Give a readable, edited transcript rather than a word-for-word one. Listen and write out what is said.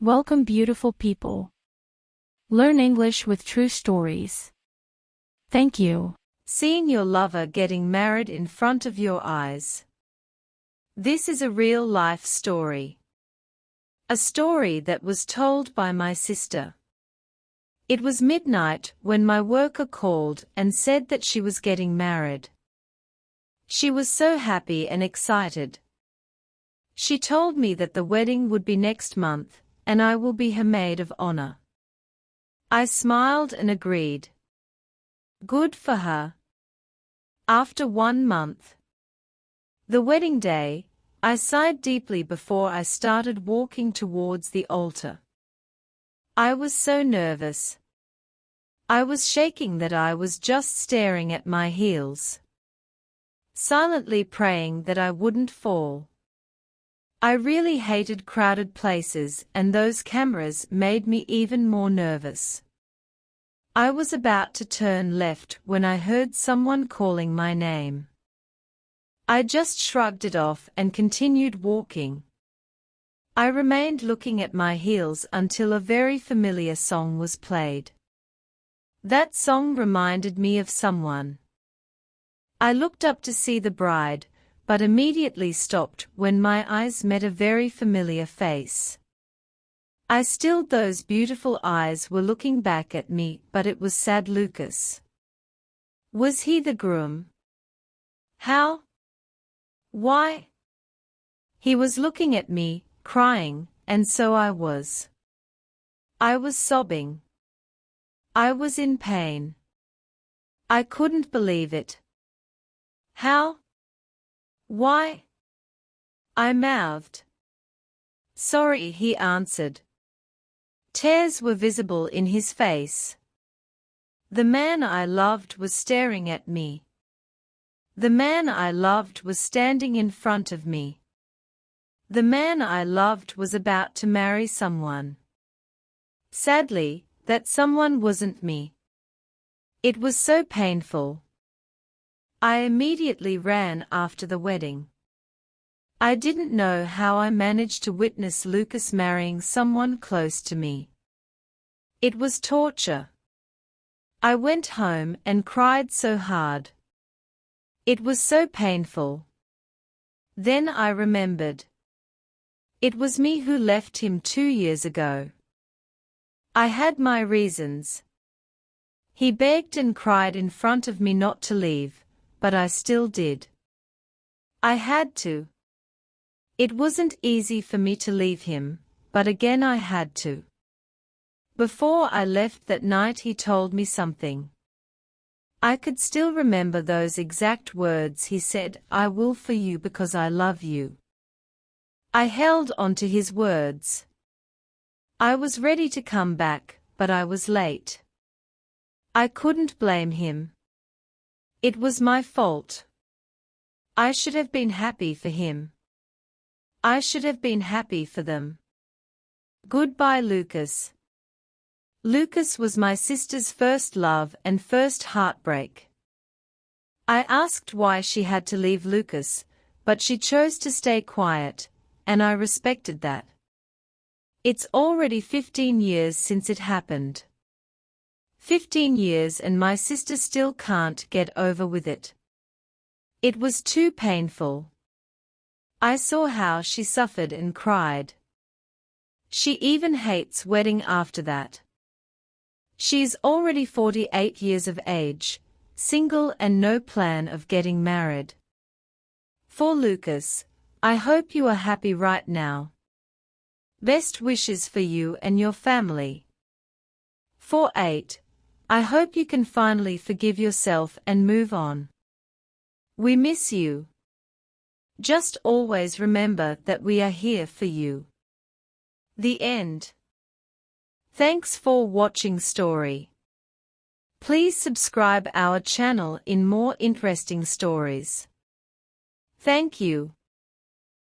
Welcome, beautiful people. Learn English with true stories. Thank you. Seeing your lover getting married in front of your eyes. This is a real-life story. A story that was told by my sister. It was midnight when my worker called and said that she was getting married. She was so happy and excited. She told me that the wedding would be next month, and I will be her maid of honor. I smiled and agreed. Good for her. After 1 month, the wedding day, I sighed deeply before I started walking towards the altar. I was so nervous. I was shaking that I was just staring at my heels, silently praying that I wouldn't fall. I really hated crowded places, and those cameras made me even more nervous. I was about to turn left when I heard someone calling my name. I just shrugged it off and continued walking. I remained looking at my heels until a very familiar song was played. That song reminded me of someone. I looked up to see the bride, but immediately stopped when my eyes met a very familiar face. I stilled. Those beautiful eyes were looking back at me, but it was sad Lucas. Was he the groom? How? Why? He was looking at me, crying, and so I was. I was sobbing. I was in pain. I couldn't believe it. How? Why? I mouthed. Sorry, he answered. Tears were visible in his face. The man I loved was staring at me. The man I loved was standing in front of me. The man I loved was about to marry someone. Sadly, that someone wasn't me. It was so painful. I immediately ran after the wedding. I didn't know how I managed to witness Lucas marrying someone close to me. It was torture. I went home and cried so hard. It was so painful. Then I remembered. It was me who left him 2 years ago. I had my reasons. He begged and cried in front of me not to leave, but I still did. I had to. It wasn't easy for me to leave him, but again I had to. Before I left that night he told me something. I could still remember those exact words he said, I will for you because I love you. I held on to his words. I was ready to come back, but I was late. I couldn't blame him. It was my fault. I should have been happy for him. I should have been happy for them. Goodbye, Lucas. Lucas was my sister's first love and first heartbreak. I asked why she had to leave Lucas, but she chose to stay quiet, and I respected that. It's already 15 years since it happened. 15 years and my sister still can't get over with it. It was too painful. I saw how she suffered and cried. She even hates wedding after that. She's already 48 years of age, single and no plan of getting married. For Lucas, I hope you are happy right now. Best wishes for you and your family. For 8, I hope you can finally forgive yourself and move on. We miss you. Just always remember that we are here for you. The end. Thanks for watching story. Please subscribe our channel in more interesting stories. Thank you.